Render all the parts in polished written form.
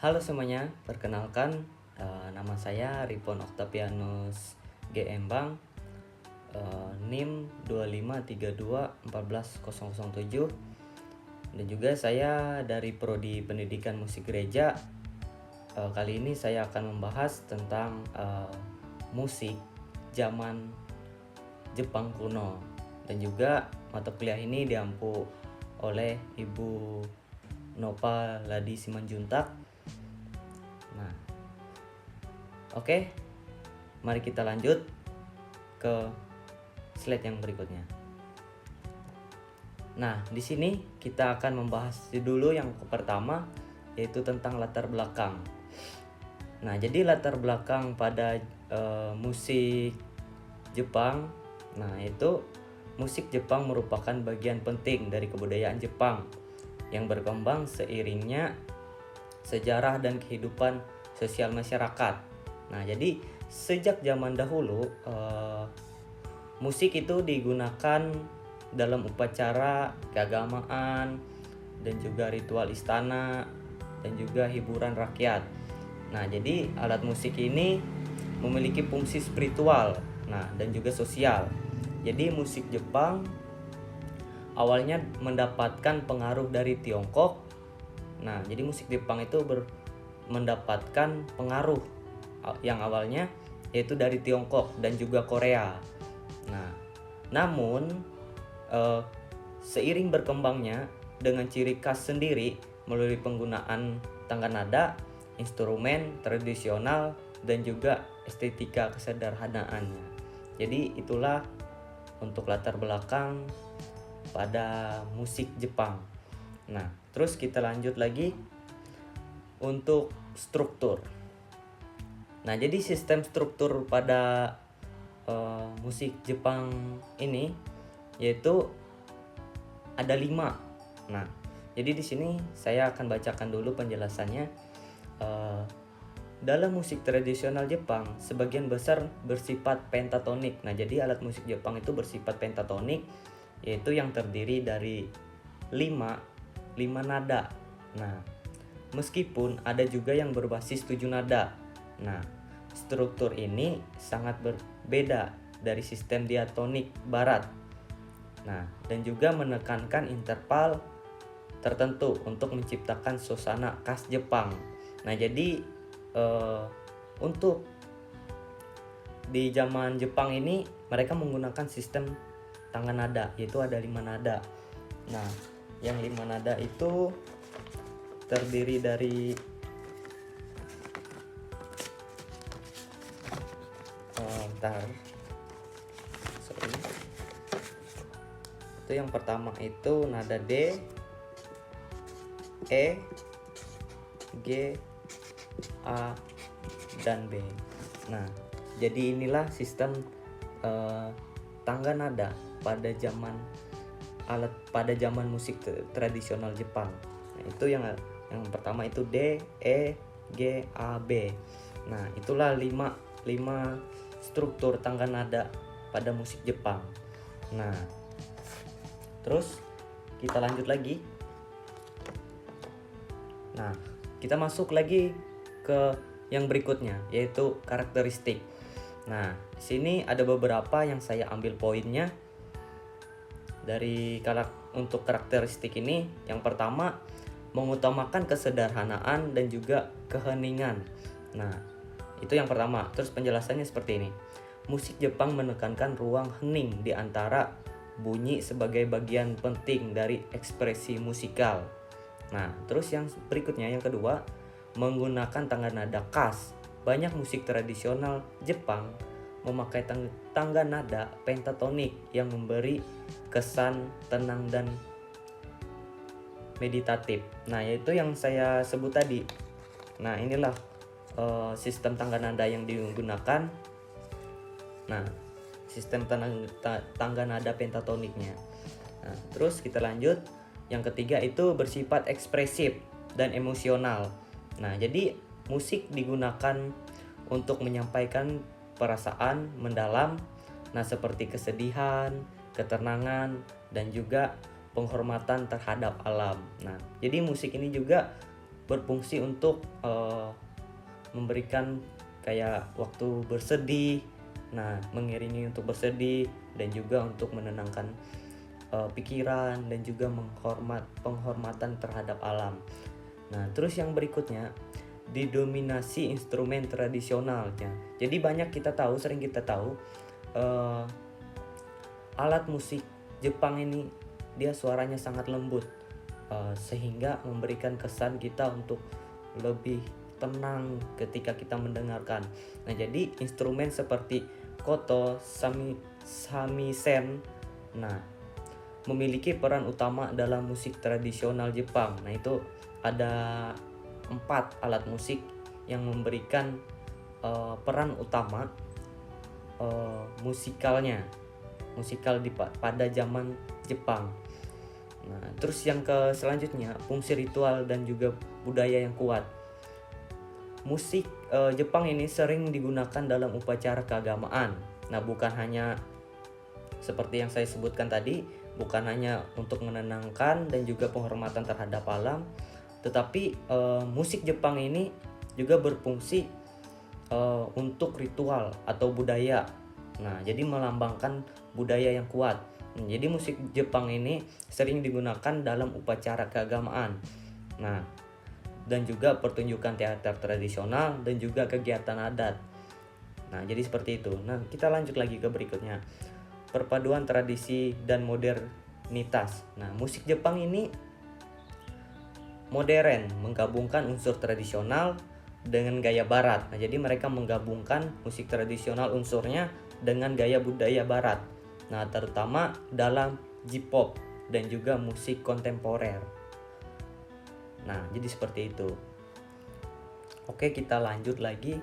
Halo semuanya, perkenalkan nama saya Ripon Octavianus G. Embang, NIM 2532141007, dan juga saya dari Prodi Pendidikan Musik Gereja. Kali ini saya akan membahas tentang musik zaman Jepang kuno, dan juga mata kuliah ini diampu oleh Ibu Nova Ladi Simanjuntak. Nah, oke, mari kita lanjut ke slide yang berikutnya. Nah, di sini kita akan membahas dulu yang pertama, yaitu tentang latar belakang. Nah, jadi latar belakang pada musik Jepang, nah itu musik Jepang merupakan bagian penting dari kebudayaan Jepang yang berkembang seiringnya sejarah dan kehidupan sosial masyarakat. Nah, jadi sejak zaman dahulu musik itu digunakan dalam upacara keagamaan dan juga ritual istana dan juga hiburan rakyat. Nah, jadi alat musik ini memiliki fungsi spiritual, nah dan juga sosial. Jadi musik Jepang awalnya mendapatkan pengaruh dari Tiongkok. Nah, jadi musik Jepang itu mendapatkan pengaruh yang awalnya yaitu dari Tiongkok dan juga Korea. Nah, namun seiring berkembangnya dengan ciri khas sendiri melalui penggunaan tangga nada, instrumen tradisional, dan juga estetika kesederhanaannya. Jadi itulah untuk latar belakang pada musik Jepang. Nah, terus kita lanjut lagi untuk struktur. Nah, jadi sistem struktur pada musik Jepang ini yaitu ada 5. Nah, jadi di sini saya akan bacakan dulu penjelasannya. Dalam musik tradisional Jepang, sebagian besar bersifat pentatonik. Nah, jadi alat musik Jepang itu bersifat pentatonik, yaitu yang terdiri dari 5 nada. Nah, meskipun ada juga yang berbasis 7 nada. Nah, struktur ini sangat berbeda dari sistem diatonik barat. Nah, dan juga menekankan interval tertentu untuk menciptakan suasana khas Jepang. Nah, jadi untuk di zaman Jepang ini mereka menggunakan sistem tangga nada, yaitu ada 5 nada. Nah, yang 5 nada itu terdiri dari itu yang pertama itu nada D, E, G, A, dan B. Nah, jadi inilah sistem tangga nada pada zaman musik tradisional Jepang. Nah, itu yang pertama itu D, E, G, A, B. Nah, itulah 5 struktur tangga nada pada musik Jepang. Nah, terus kita lanjut lagi. Nah, kita masuk lagi ke yang berikutnya, yaitu karakteristik. Nah, di sini ada beberapa yang saya ambil poinnya dari untuk karakteristik ini. Yang pertama, mengutamakan kesederhanaan dan juga keheningan. Nah, itu yang pertama. Terus penjelasannya seperti ini. Musik Jepang menekankan ruang hening di antara bunyi sebagai bagian penting dari ekspresi musikal. Nah, terus yang berikutnya, yang kedua, menggunakan tangga nada khas. Banyak musik tradisional Jepang memakai tangga nada pentatonik yang memberi kesan tenang dan meditatif. Nah, yaitu yang saya sebut tadi. Nah, inilah sistem tangga nada yang digunakan. Nah, sistem tangga nada pentatoniknya. Nah, terus kita lanjut. Yang ketiga itu bersifat ekspresif dan emosional. Nah, jadi musik digunakan untuk menyampaikan perasaan mendalam, nah seperti kesedihan, ketenangan, dan juga penghormatan terhadap alam. Nah, jadi musik ini juga berfungsi untuk memberikan kayak waktu bersedih, nah mengiringi untuk bersedih dan juga untuk menenangkan pikiran dan juga penghormatan terhadap alam. Nah, terus yang berikutnya didominasi instrumen tradisionalnya. Jadi sering kita tahu alat musik Jepang ini dia suaranya sangat lembut, sehingga memberikan kesan kita untuk lebih tenang ketika kita mendengarkan. Nah, jadi instrumen seperti koto, samisen, nah memiliki peran utama dalam musik tradisional Jepang. Nah, itu ada 4 alat musik yang memberikan peran utama musikal pada zaman Jepang. Nah, terus yang selanjutnya fungsi ritual dan juga budaya yang kuat. Musik Jepang ini sering digunakan dalam upacara keagamaan. Nah, bukan hanya seperti yang saya sebutkan tadi, bukan hanya untuk menenangkan dan juga penghormatan terhadap alam, tetapi musik Jepang ini juga berfungsi untuk ritual atau budaya. Nah, jadi melambangkan budaya yang kuat. Jadi musik Jepang ini sering digunakan dalam upacara keagamaan. Nah, dan juga pertunjukan teater tradisional dan juga kegiatan adat. Nah, jadi seperti itu. Nah, kita lanjut lagi ke berikutnya. Perpaduan tradisi dan modernitas. Nah, musik Jepang ini modern, menggabungkan unsur tradisional dengan gaya barat. Nah, jadi mereka menggabungkan musik tradisional unsurnya dengan gaya budaya barat. Nah, terutama dalam J-pop dan juga musik kontemporer. Nah, jadi seperti itu. Oke, kita lanjut lagi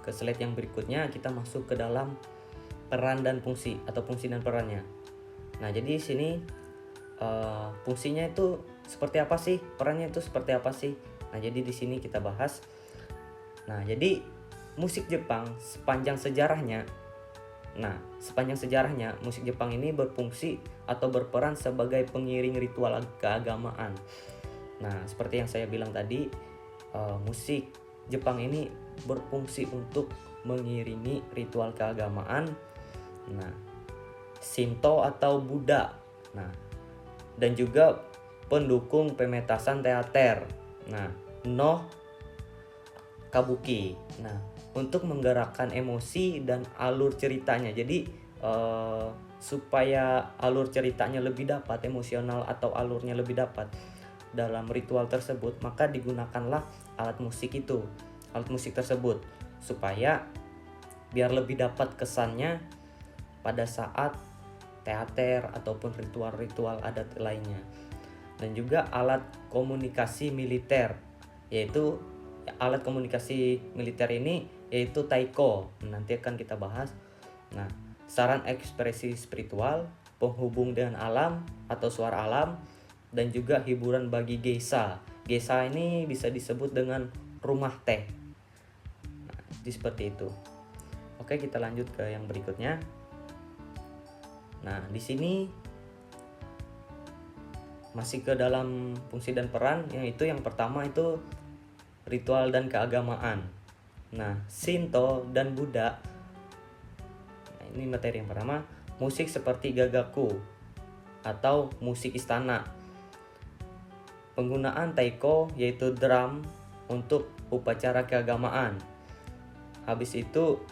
ke slide yang berikutnya. Kita masuk ke dalam peran dan fungsi atau fungsi dan perannya. Nah, jadi di sini fungsinya itu seperti apa sih? Perannya itu seperti apa sih? Nah, jadi di sini kita bahas. Nah, jadi musik Jepang sepanjang sejarahnya musik Jepang ini berfungsi atau berperan sebagai pengiring ritual keagamaan. Nah, seperti yang saya bilang tadi, musik Jepang ini berfungsi untuk mengiringi ritual keagamaan. Nah, Shinto atau Buddha. Nah, dan juga pendukung pementasan teater. Nah, kabuki. Nah, untuk menggerakkan emosi dan alur ceritanya. Jadi supaya alur ceritanya lebih dapat, emosional atau alurnya lebih dapat dalam ritual tersebut, maka digunakanlah alat musik tersebut supaya biar lebih dapat kesannya pada saat teater ataupun ritual-ritual adat lainnya. Dan juga alat komunikasi militer, yaitu alat komunikasi militer ini yaitu taiko. Nanti akan kita bahas. Nah, saran ekspresi spiritual, penghubung dengan alam atau suara alam, dan juga hiburan bagi geisha. Geisha ini bisa disebut dengan rumah teh. Nah, jadi seperti itu. Oke, kita lanjut ke yang berikutnya. Nah, di sini masih ke dalam fungsi dan peran, yaitu yang pertama itu ritual dan keagamaan. Nah, Shinto dan Buddha. Nah, ini materi yang pertama, musik seperti gagaku atau musik istana. Penggunaan taiko yaitu drum untuk upacara keagamaan. Habis itu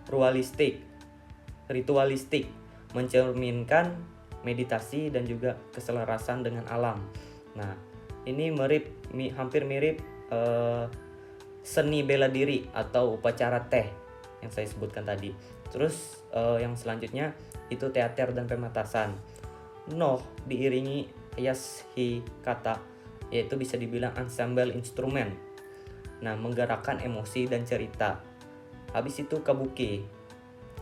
ritualistik mencerminkan meditasi dan juga keselarasan dengan alam. Nah, ini hampir mirip seni bela diri atau upacara teh yang saya sebutkan tadi. Terus yang selanjutnya itu teater dan pementasan. Diiringi yashi kata, yaitu bisa dibilang ensemble instrumen. Nah, menggerakkan emosi dan cerita. Habis itu kabuki.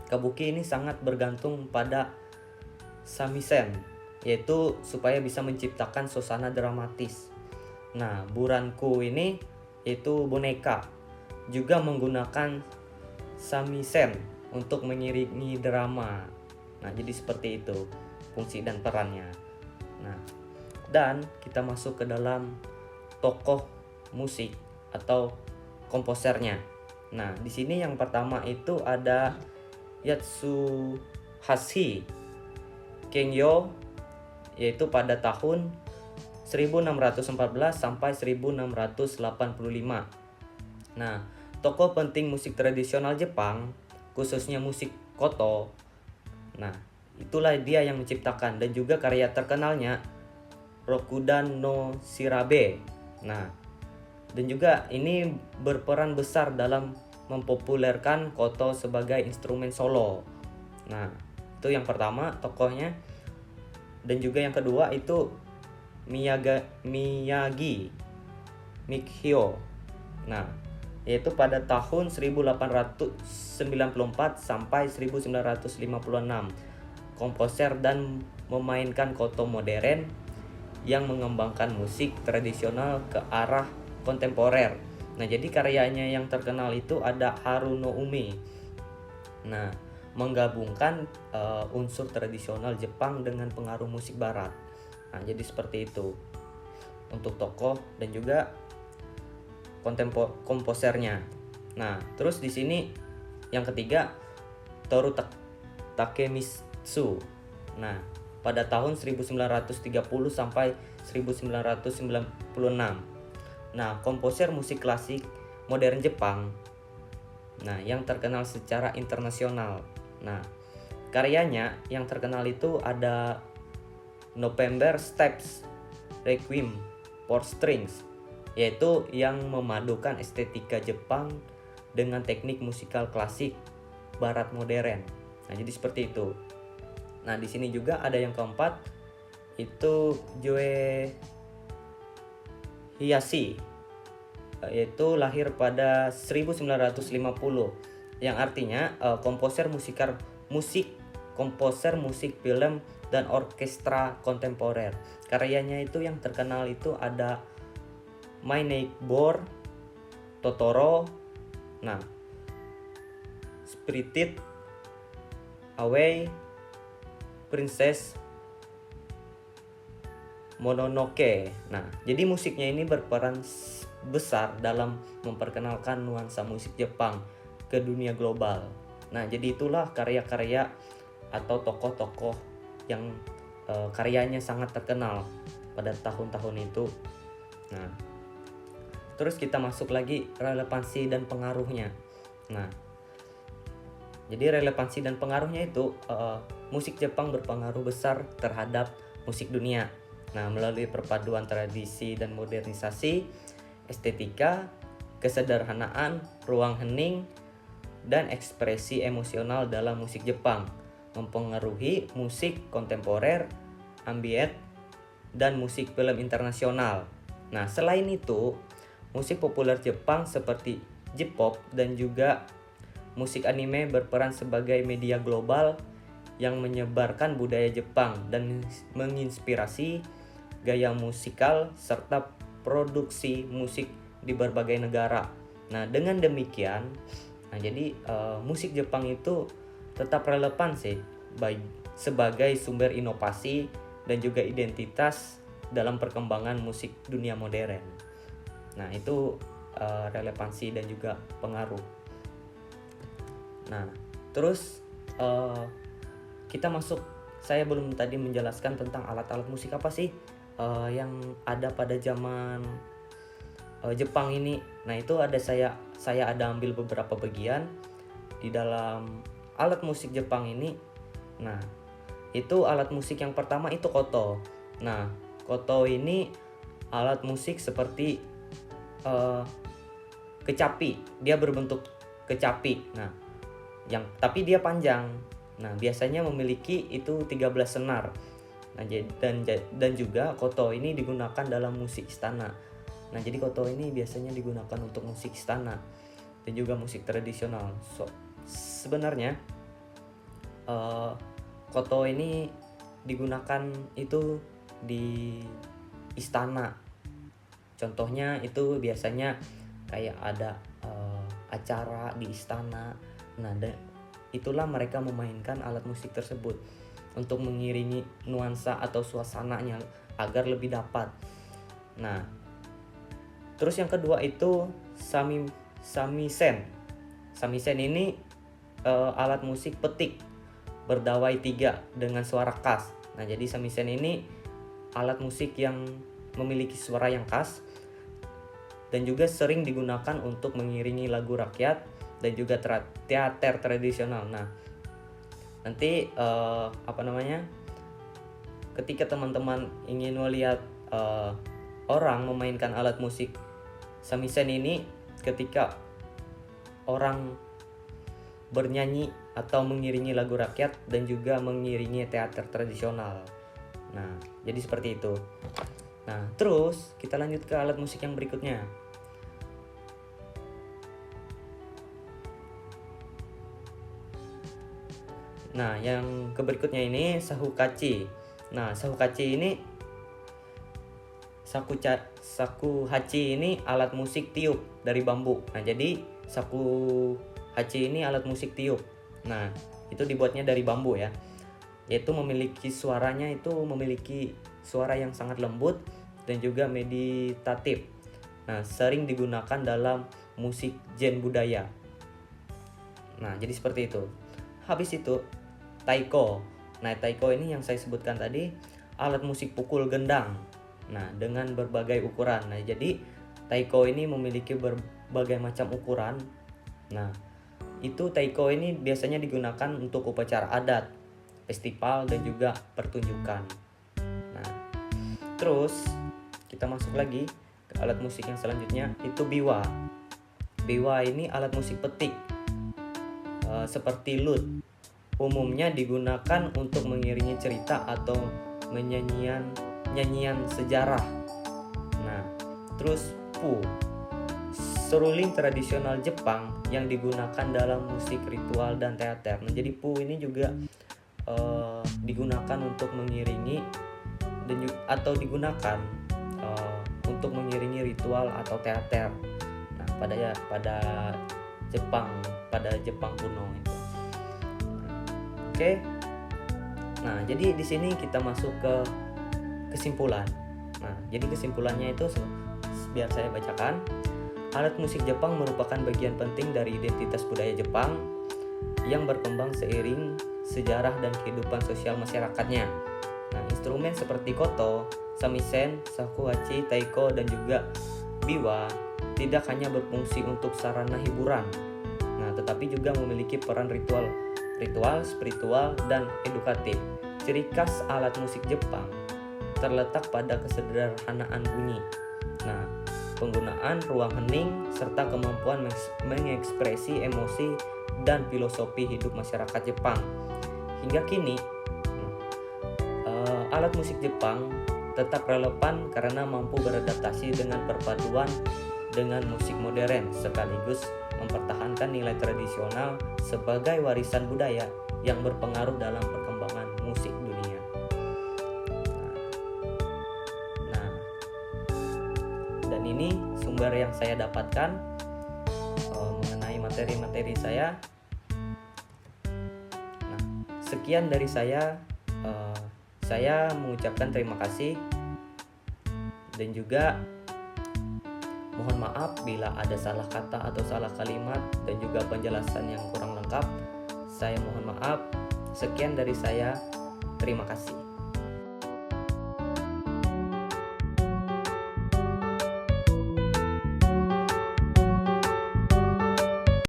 Kabuki ini sangat bergantung pada samisen, yaitu supaya bisa menciptakan suasana dramatis. Nah, buranku ini yaitu boneka, juga menggunakan samisen untuk mengiringi drama. Nah, jadi seperti itu fungsi dan perannya. Nah, Dan kita masuk ke dalam tokoh musik atau komposernya. Nah, di sini yang pertama itu ada Yatsuhashi Kengyo, yaitu pada tahun 1614 sampai 1685. Nah, tokoh penting musik tradisional Jepang, khususnya musik koto. Nah, itulah dia yang menciptakan, dan juga karya terkenalnya Rokudan no Shirabe. Nah, dan juga ini berperan besar dalam mempopulerkan koto sebagai instrumen solo. Nah, itu yang pertama tokohnya. Dan juga yang kedua itu Miyagi Mikio. Nah, yaitu pada tahun 1894 sampai 1956. Komposer dan memainkan koto modern yang mengembangkan musik tradisional ke arah kontemporer. Nah, jadi karyanya yang terkenal itu ada Haru no Umi. Nah, menggabungkan unsur tradisional Jepang dengan pengaruh musik barat. Nah, jadi seperti itu untuk tokoh dan juga komposernya. Nah, terus di sini yang ketiga Toru Takemitsu. Nah, pada tahun 1930 sampai 1996. Nah, komposer musik klasik modern Jepang. Nah, yang terkenal secara internasional. Nah, karyanya yang terkenal itu ada November Steps Requiem for Strings, yaitu yang memadukan estetika Jepang dengan teknik musikal klasik barat modern. Nah, jadi seperti itu. Nah, di sini juga ada yang keempat itu Joe Hiyashi, yaitu lahir pada 1950, yang artinya komposer musik film dan orkestra kontemporer. Karyanya itu yang terkenal itu ada My Neighbor Totoro, nah, Spirited Away, Princess Mononoke. Nah, jadi musiknya ini berperan besar dalam memperkenalkan nuansa musik Jepang ke dunia global. Nah, jadi itulah karya-karya atau tokoh-tokoh yang karyanya sangat terkenal pada tahun-tahun itu. Nah, terus kita masuk lagi relevansi dan pengaruhnya. Nah, jadi relevansi dan pengaruhnya itu musik Jepang berpengaruh besar terhadap musik dunia. Nah, melalui perpaduan tradisi dan modernisasi, estetika, kesederhanaan, ruang hening, dan ekspresi emosional dalam musik Jepang mempengaruhi musik kontemporer, ambient, dan musik film internasional. Nah, selain itu, musik populer Jepang seperti J-pop dan juga musik anime berperan sebagai media global yang menyebarkan budaya Jepang dan menginspirasi gaya musikal serta produksi musik di berbagai negara. Nah, dengan demikian, jadi musik Jepang itu tetap relevan sih sebagai sumber inovasi dan juga identitas dalam perkembangan musik dunia modern. Nah, itu relevansi dan juga pengaruh. Nah, terus kita masuk, saya belum tadi menjelaskan tentang alat-alat musik apa sih yang ada pada zaman Jepang ini. Nah, itu ada saya ada ambil beberapa bagian di dalam alat musik Jepang ini. Nah, itu alat musik yang pertama itu koto. Nah, koto ini alat musik seperti kecapi. Dia berbentuk kecapi. Nah, tapi dia panjang. Nah, biasanya memiliki itu 13 senar. Nah, dan juga koto ini digunakan dalam musik istana. Nah, jadi koto ini biasanya digunakan untuk musik istana dan juga musik tradisional. Sebenarnya koto ini digunakan itu di istana. Contohnya itu biasanya kayak ada acara di istana. Nah, itulah mereka memainkan alat musik tersebut untuk mengiringi nuansa atau suasananya agar lebih dapat. Nah, terus yang kedua itu samisen. Samisen ini alat musik petik berdawai 3 dengan suara khas. Nah, jadi samisen ini alat musik yang memiliki suara yang khas dan juga sering digunakan untuk mengiringi lagu rakyat dan juga teater tradisional. Nah, nanti ketika teman-teman ingin melihat orang memainkan alat musik samisen ini, ketika orang bernyanyi atau mengiringi lagu rakyat dan juga mengiringi teater tradisional. Nah, jadi seperti itu. Nah, terus kita lanjut ke alat musik yang berikutnya. Nah, yang berikutnya ini shakuhachi. Nah, shakuhachi ini alat musik tiup dari bambu. Nah, jadi shakuhachi ini alat musik tiup. Nah, itu dibuatnya dari bambu ya. Yaitu memiliki suara yang sangat lembut dan juga meditatif. Nah, sering digunakan dalam musik zen budaya. Nah, jadi seperti itu. Habis itu taiko. Nah, taiko ini yang saya sebutkan tadi, alat musik pukul gendang. Nah, dengan berbagai ukuran. Nah, jadi taiko ini memiliki berbagai macam ukuran. Nah, itu taiko ini biasanya digunakan untuk upacara adat, festival, dan juga pertunjukan. Nah, terus kita masuk lagi ke alat musik yang selanjutnya, itu biwa. Biwa ini alat musik petik seperti lute. Umumnya digunakan untuk mengiringi cerita atau nyanyian sejarah. Nah, terus pu, seruling tradisional Jepang yang digunakan dalam musik ritual dan teater. Nah, jadi pu ini juga digunakan untuk mengiringi atau digunakan untuk mengiringi ritual atau teater. Nah, pada Jepang kuno itu. Oke. Nah, jadi di sini kita masuk ke kesimpulan. Nah, jadi kesimpulannya itu biar saya bacakan. Alat musik Jepang merupakan bagian penting dari identitas budaya Jepang yang berkembang seiring sejarah dan kehidupan sosial masyarakatnya. Nah, instrumen seperti koto, samisen, shakuhachi, taiko, dan juga biwa tidak hanya berfungsi untuk sarana hiburan, tetapi juga memiliki peran ritual, spiritual, dan edukatif. Ciri khas alat musik Jepang terletak pada kesederhanaan bunyi. Nah, penggunaan ruang hening serta kemampuan mengekspresi emosi dan filosofi hidup masyarakat Jepang. Hingga kini, alat musik Jepang tetap relevan karena mampu beradaptasi dengan perpaduan dengan musik modern sekaligus mempertahankan nilai tradisional sebagai warisan budaya yang berpengaruh dalam perkembangan musik dunia. Nah, dan ini sumber yang saya dapatkan mengenai materi-materi saya. Nah, sekian dari saya. Saya mengucapkan terima kasih dan juga mohon maaf bila ada salah kata atau salah kalimat dan juga penjelasan yang kurang lengkap. Saya mohon maaf. Sekian dari saya. Terima kasih.